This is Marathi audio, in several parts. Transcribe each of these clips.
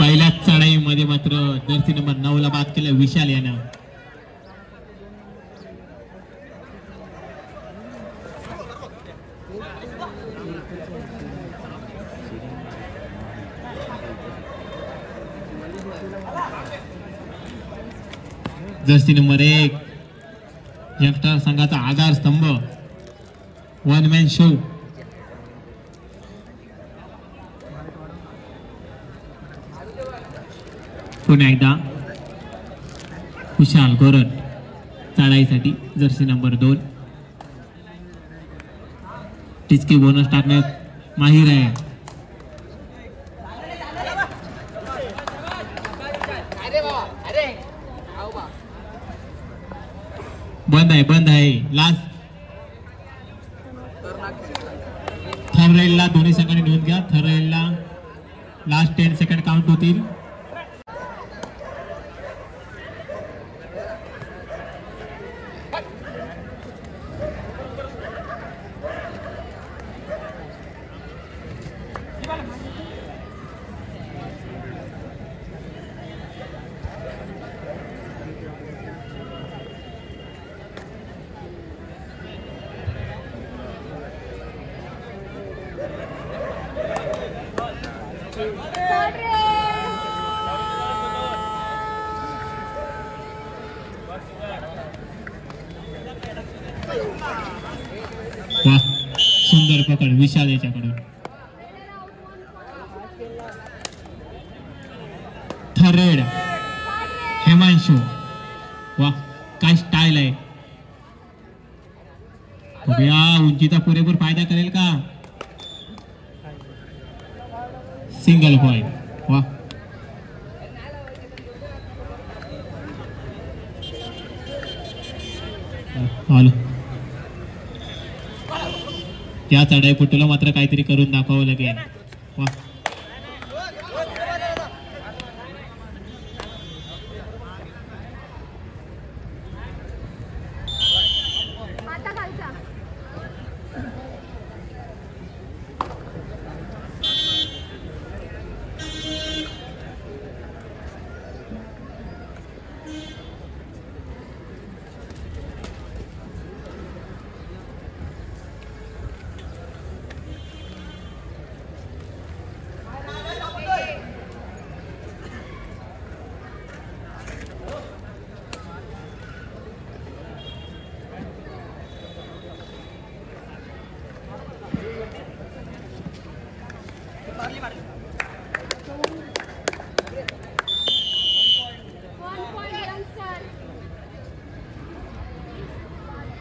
पहिल्याच चढाईमध्ये मात्र जर्सी नंबर 9 ला बाद केलं विशाल यानं. जर्सी नंबर 1 यंगस्टर संघाचा आधार स्तंभ, वन मॅन शो. पुन्हा एकदा विशाल गोरट चढाईसाठी जर्सी नंबर 2. टिचकी बोनस टाकण्यात माहीर आहे. बंद आहे लास्ट थर्ड रेलला दोन्ही संघांनी नोंद घ्या. थर्ड रेलला लास्ट 10 सेकंड काउंट होतील. सुंदर पकड विशाल याच्याकडून. थर्ड हेमांशु. वा काय स्टाईल आहे. उंचीचा पुरेपूर फायदा करेल का. Single point. वा आलो. त्या चढाईपटूला मात्र काहीतरी करून दाखवावं लागेल. वा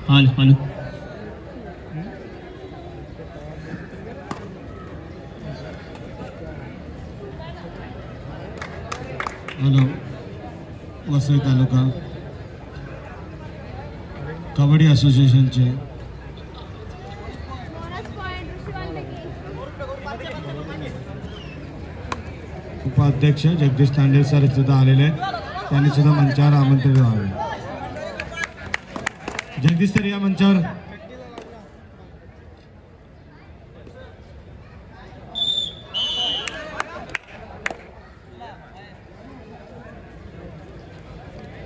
हॅलो हॅलो. हॅलो. वसई तालुका कबड्डी असोसिएशनचे उपाध्यक्ष जगदीश तांडे सर सुद्धा आलेले आहेत. त्यांनी सुद्धा मंचावर आमंत्रित व्हावे. जगदीश सर या मंचावर.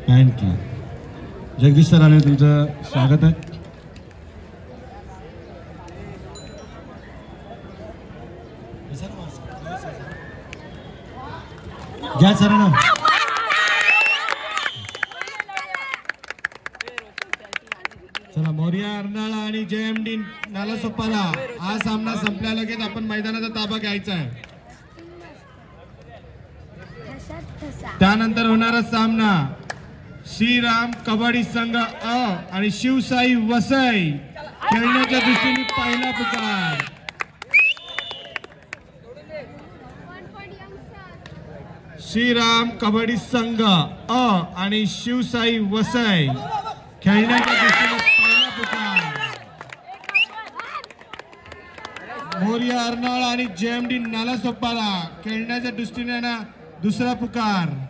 थँक्यू. जगदीश सर आले, तुमचं स्वागत आहे. घ्या सर ना. चला मोरिया अर्नाळा आणि JMD नालासोपारा हा सामना संपल्या लगेच आपण मैदानाचा ताबा घ्यायचा आहे. त्यानंतर होणारा सामना श्रीराम कबड्डी संघ अ आणि शिवसाई वसई खेळण्याच्या दृष्टीने पहिला पुकार. श्रीराम कबड्डी संघ अ आणि शिवसाई वसई खेळण्याच्या दृष्टीने पहिला पुकार. मोरिया अर्नाळा आणि JMD नालासोपारा खेळण्याच्या दृष्टीने ना दुसरा पुकार.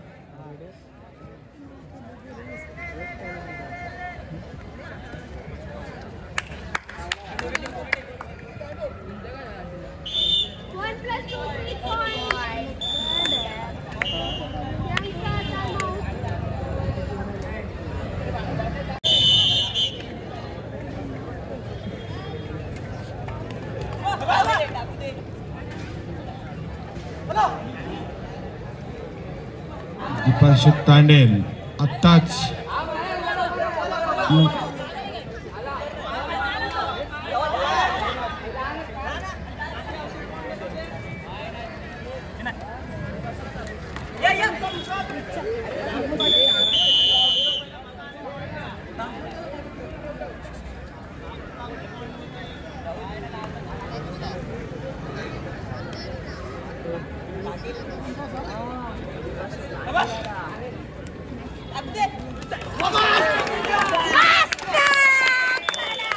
दीपांशु तांडेल आत्ताच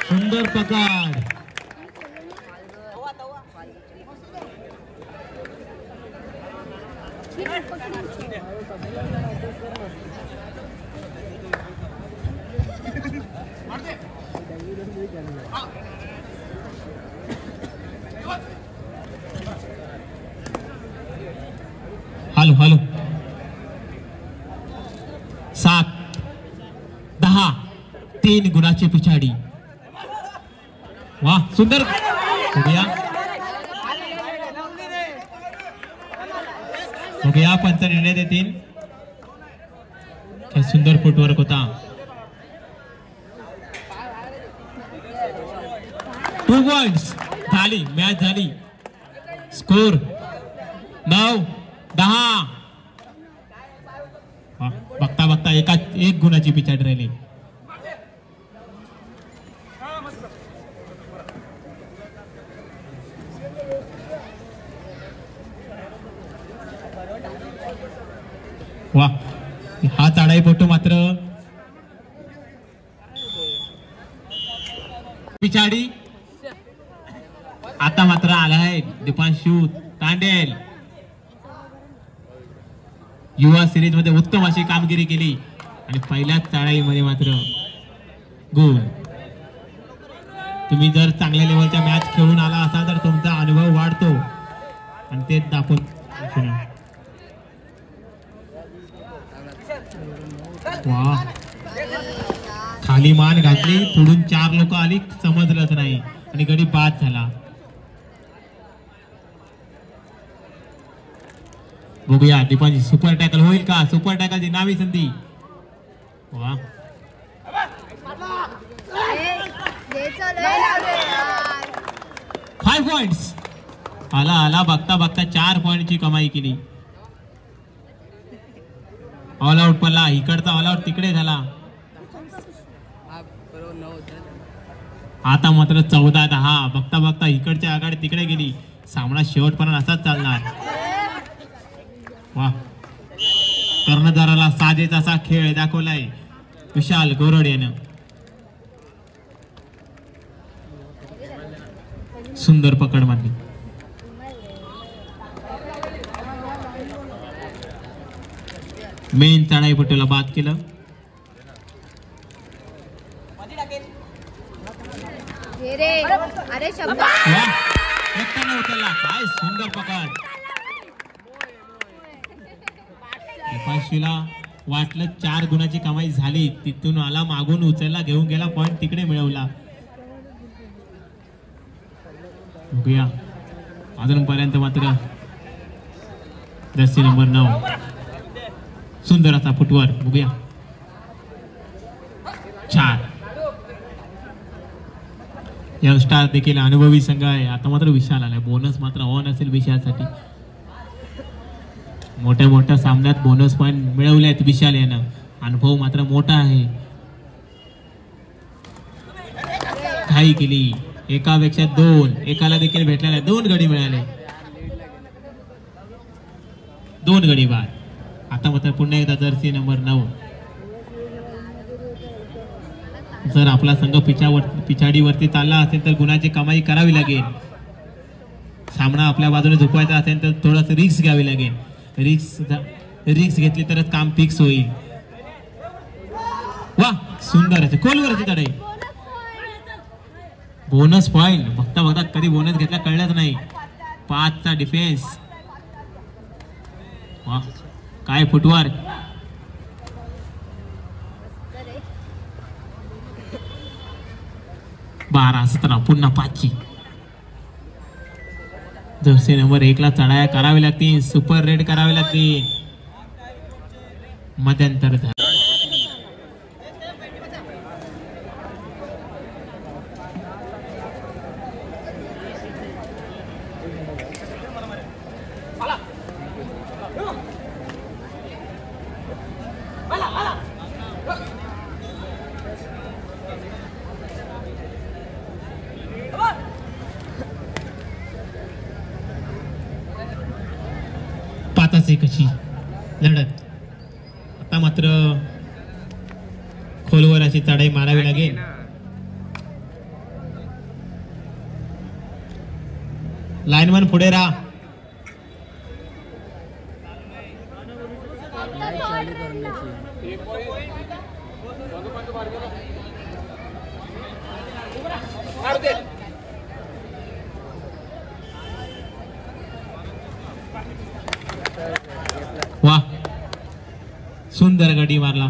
सुंदर पकड. हॅलो हॅलो 7-10 3 गुणाची पिछाडी. वाह सुंदर हो गया पंच निर्णय देतील. सुंदर फुटवर्क होता. 2 पॉइंट्स झाली मॅच झाली. स्कोर 9-10. बघता बघता एक गुणाची पिछाडी राहिली. वा हा चढाईपटू मात्र पिछाडी. आता मात्र आला आहे दीपांशु तांडेल. युवा सिरीज मध्ये उत्तम अशी कामगिरी केली आणि पहिल्याच चढाईमध्ये मात्र गोल. तुम्ही जर चांगल्या लेवलच्या मॅच खेळून आला असाल तर तुमचा अनुभव वाढतो आणि ते दाखवून. वाह खाली मान घातली पुढून 4 लोक आली समजलंच नाही आणि गडी बाद झाला. बघूया दीपांची सुपर टॅकल होईल का. सुपर टॅकलची नावी संधी. वा 5 पॉइंट्स. आला बघता बघता 4 पॉइंटची कमाई केली. ऑल आउट पडला. इकडचा ऑल आउट तिकडे झाला. आता मात्र 14-10. बघता बघता इकडच्या आघाडी तिकडे गेली. सामना शेवटपर्यंत असाच चालणार. वा कर्णधाराला साजेच असा खेळ दाखवलाय विशाल गोरड यानं. सुंदर पकड मारली. मेन चढाईपटूला बाद केलं. उचलला. काय सुंदर पकड. दीपांशुला वाटलं 4 गुणाची कमाई झाली. तिथून आला मागून उचलला घेऊन गेला पॉइंट तिकडे मिळवला. बघूया अजूनपर्यंत मात्र जर्सी नंबर 9 सुंदर असा फुटवर. बघूया 4. यंगस्टार देखील अनुभवी संघ आहे. आता मात्र विशाल आलाय. बोनस मात्र ऑन असेल विशालसाठी. मोठ्या मोठ्या सामन्यात बोनस पॉइंट मिळवले आहेत विशाल यानं. अनुभव मात्र मोठा आहे. घाई केली. एकापेक्षा 2 एकाला देखील भेटलेला 2 गडी मिळाले. 2 गडी बाद. आता मात्र पुन्हा एकदा जर्सी नंबर 9. जर आपला संघ पिछाडीवरती चालला असेल तर गुणाची कमाई करावी लागेल. सामना आपल्या बाजूने झुकवायचा असेल तर थोडंसं रिस्क घ्यावी लागेल. रिस्क घेतली तरच काम फिक्स होईल. वा सुंदर आहे. खोलवरची चढाई. Bonus point. बघता बघता कधी बोनस घेतला कळलंच नाही. 5चा डिफेन्स. वा काय फुटवर्क. 12-17 पुन्हा 5ची. जर्सी नंबर 1ला चढाया करावी लागतील. सुपर रेड करावी लागतील. मध्यंतर झालं. पाताचे कशी लढत. आता मात्र खोलवर अशी चढाई मारावी लागेल. लाईनमन पुढे राहा. वा सुंदर गडी मारला.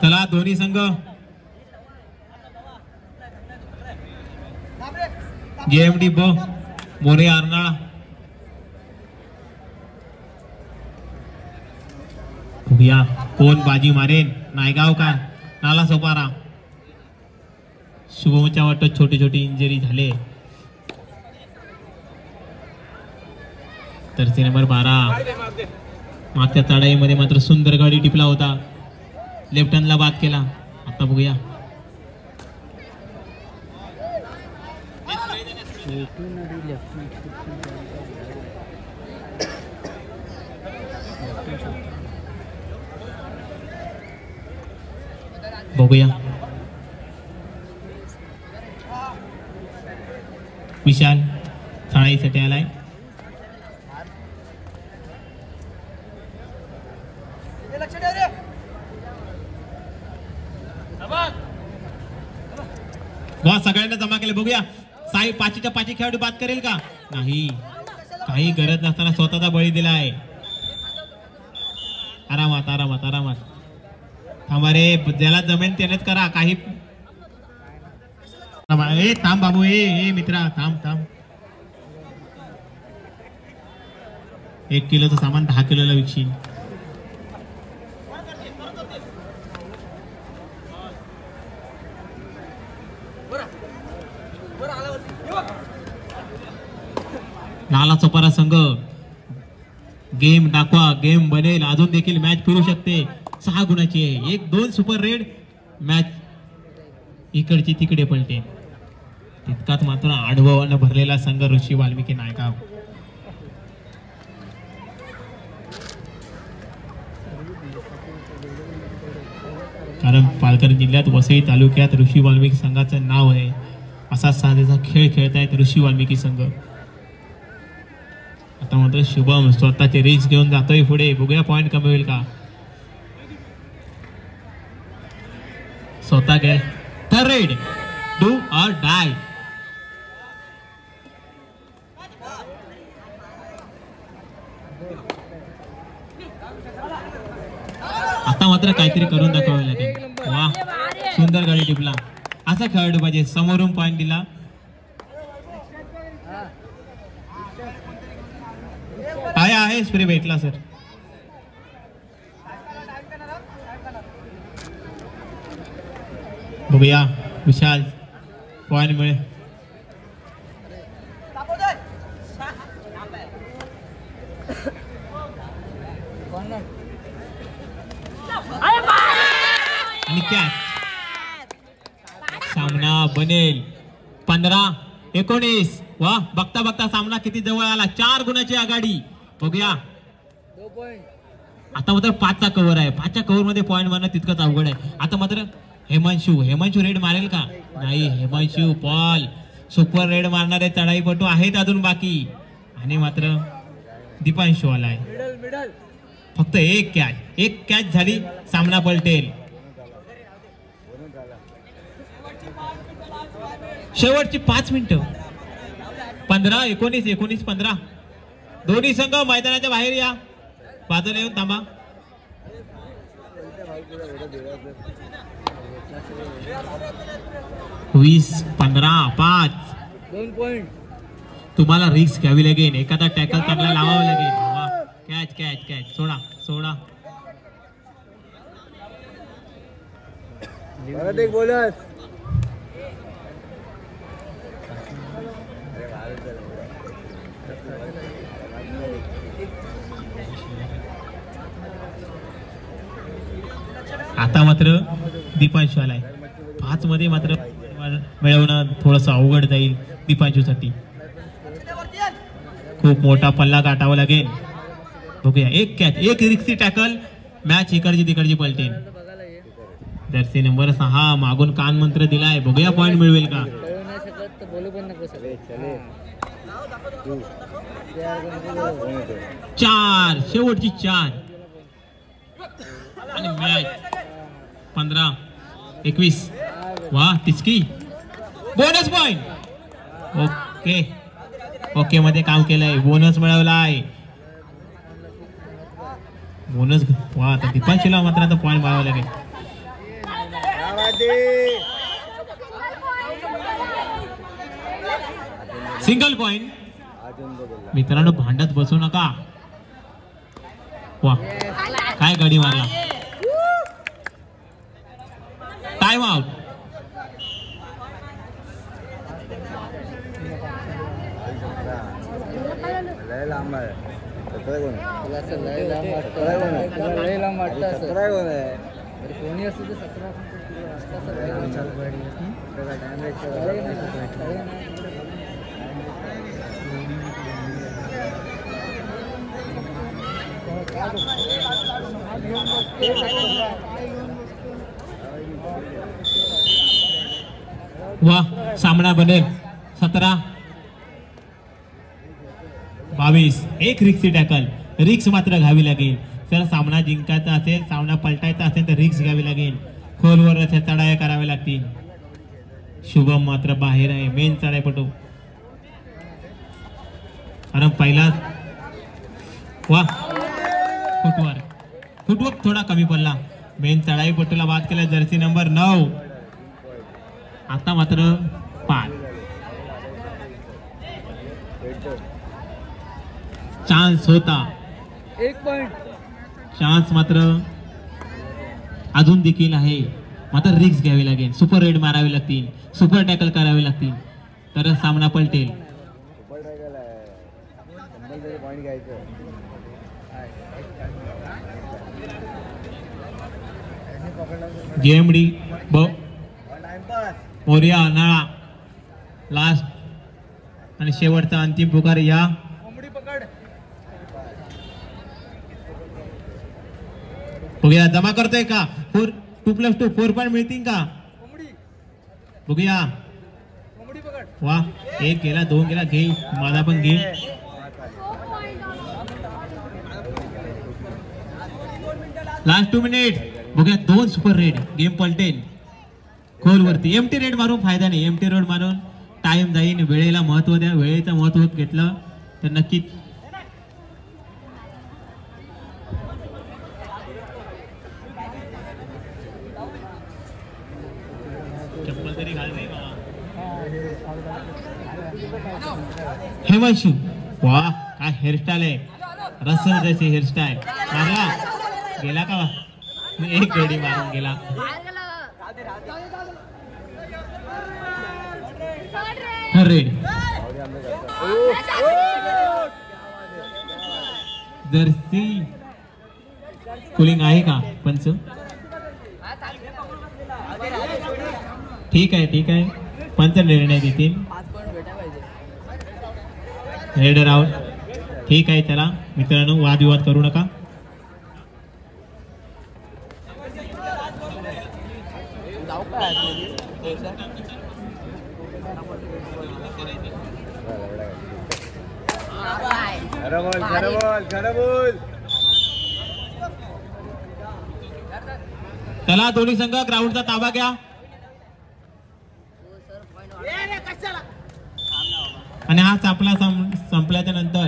चला दोन्ही संघ JMD ब मोरे अर्नाळा. बघूया कोण बाजी मारेन. नायगाव का नाला सोपारा. शुभमच्या वाटत छोटी छोटी इंजरी झाले. तर नंबर 12 मागच्या चढाईमध्ये मात्र सुंदर गाडी टिपला होता. लेफ्टनला बाद केला. आता बघूया बघूया विशाल चढाईसाठी आलाय. सगळ्यांना जमा केले. बघूया साई 5च्या 5 खेळाडू बाद करेल का नाही. काही गरज नसताना स्वतःचा बळी दिला आहे. आरामात आरामात आरामात थांबा रे. ज्याला जमेन त्यानेच करा. काही थांब बाबू. ए मित्रा थांब थांब. 1 किलोचं सामान 10 किलोला विकशील. नाला चोपारा संघ गेम दाखवा. गेम बनेल. अजून देखील मॅच फिरू शकते. 6 गुणाची आहे. 1-2 सुपर रेड मॅच इकडची तिकडे पलटे. तितकाच मात्र अनुभवानं भरलेला संघ ऋषी वाल्मिकी नायगाव. कारण पालघर जिल्ह्यात वसई तालुक्यात ऋषी वाल्मिकी संघाचं नाव आहे. असा साधेचा खेळ खेळतायत ऋषी वाल्मिकी संघ. आता मात्र शुभम स्वतःचे रिस्क घेऊन जातोय पुढे. बघूया पॉइंट कमी होईल का. स्वतः गे रेड डू ऑर डाय. आता मात्र काहीतरी करून दाखवावे लागेल. वा सुंदर गाडी टिपला. असा खेळाडू पाहिजे. समोरून पॉइंट दिला. आहे स्प्रे भेटला सर. बघूया विशाल पॉइंट मिळेल. आणि कॅच. सामना बनेल 15-19. वा बघता बघता सामना किती जवळ आला. 4 गुणाची आघाडी. बघूया आता मात्र 5चा कव्हर आहे. 5च्या कव्हर मध्ये पॉइंट मारणं तितकंच अवघड आहे. आता मात्र हेमांशू रेड मारेल का नाही. हेमांशू पॉल सुपर रेड मारणारे चढाईपटू आहेत अजून बाकी. आणि मात्र दीपांशू आलाय. फक्त एक कॅच झाली. सामना पलटेल. शेवटची 5 मिनिटं. 15-19 दोन्ही संघ मैदानाच्या बाहेर या. बाजूला येऊन थांबा. वीस 15 5 2 पॉइंट तुम्हाला रिस्क घ्यावी लागेल, एखादा टॅकल चांगला लावावा लागेल. कॅच कॅच कॅच, सोडा सोडा. आता मात्र दीपांशू आलाय. 5 मध्ये मात्र मिळवणं थोडस अवघड जाईल दीपांशू साठी. खूप मोठा पल्ला गाठावा लागेल. बघूया, एक कॅच, एक रिक्सी टॅकल, मॅच इकडची तिकडची पलटेल. जर्सी नंबर 6 मागून कान मंत्र दिलाय. बघूया पॉइंट मिळवेल का. 4 शेवटची 4 आणि मॅच 15-21. वा, तिचकी बोनस पॉइंट. ओके ओके मध्ये काम केलंय, बोनस मिळवलाय. बोनस. वा, आता दीपांशूला मात्र आता पॉइंट मारावा लागेल. Single point. मित्रांनो, भांडत बसू नका. वा, काय गाडी मारला. Time out. वा, सामना बनेल 17-22. एक रिक्सी टॅकल, रिक्स मात्र घ्यावी लागेल. जर सामना जिंकायचा असेल, सामना पलटायचा असेल तर रिक्स घ्यावी लागेल. खोलवर चढाया कराव्या लागतील. शुभम मात्र बाहेर आहे, मेन चढाईपटू. कारण पहिला वा, फुटवर्क थोडा कमी पडला. मेन चढाईपटूला बाद केला जर्सी नंबर 9. आता मात्र 5. चान्स होता, 1 पॉइंट. चान्स मात्र अजून देखील आहे. मात्र रिक्स घ्यावी लागेल. सुपर रेड मारावी लागतील, सुपर टॅकल करावे लागतील, तरच सामना पलटेल. जेएमडी मोरिया नाळा लास्ट आणि शेवटचा अंतिम पुकार. या बघूया, जमा करतोय का. 2+2 4 पॉइंट मिळतील का. बघूया. वा, 1 गेला, 2 गेला. घे, माझा पण घे. Last 2 minute. बघूया, 2 सुपर रेड. गेम पलटेल. खोल वरती एमटी रेड मारून फायदा नाही. एमटी रेड मारून टाइम जाईल. वेळेला महत्व द्या. वेळेचं महत्व घेतलं तर नक्कीच चप्पल तरी घाल रे बाबा. हेमंशू, वा, काय हेअरस्टाईल आहे. रसल जैसी हेअरस्टाईल. मारला गेला का. 1 गडी मारून गेला. रेड जर्सी कुलिंग आहे का पंच. ठीक आहे, ठीक आहे. पंच निर्णय देतील. Raider out. ठीक आहे, चला मित्रांनो, वादविवाद करू नका. चला, दोन्ही संघ ग्राउंडचा ताबा घ्या. आणि हा सापला संपल्याच्या नंतर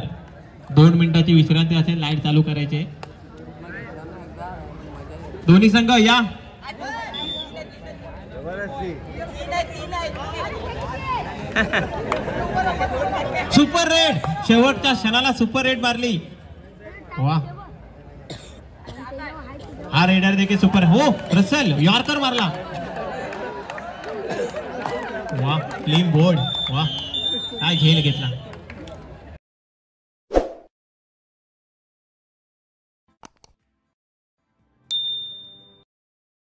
2 मिनिटाची विश्रांती असेल. लाईट चालू करायचे. दोन्ही संघ या. सुपर रेड, शेवटच्या क्षणाला सुपर रेड मारली. वा, हा रेडर देखील सुपर. हो, रसल यॉर्कर मारला. वा, क्लीन बोर्ड. वा, काय झेल घेतला.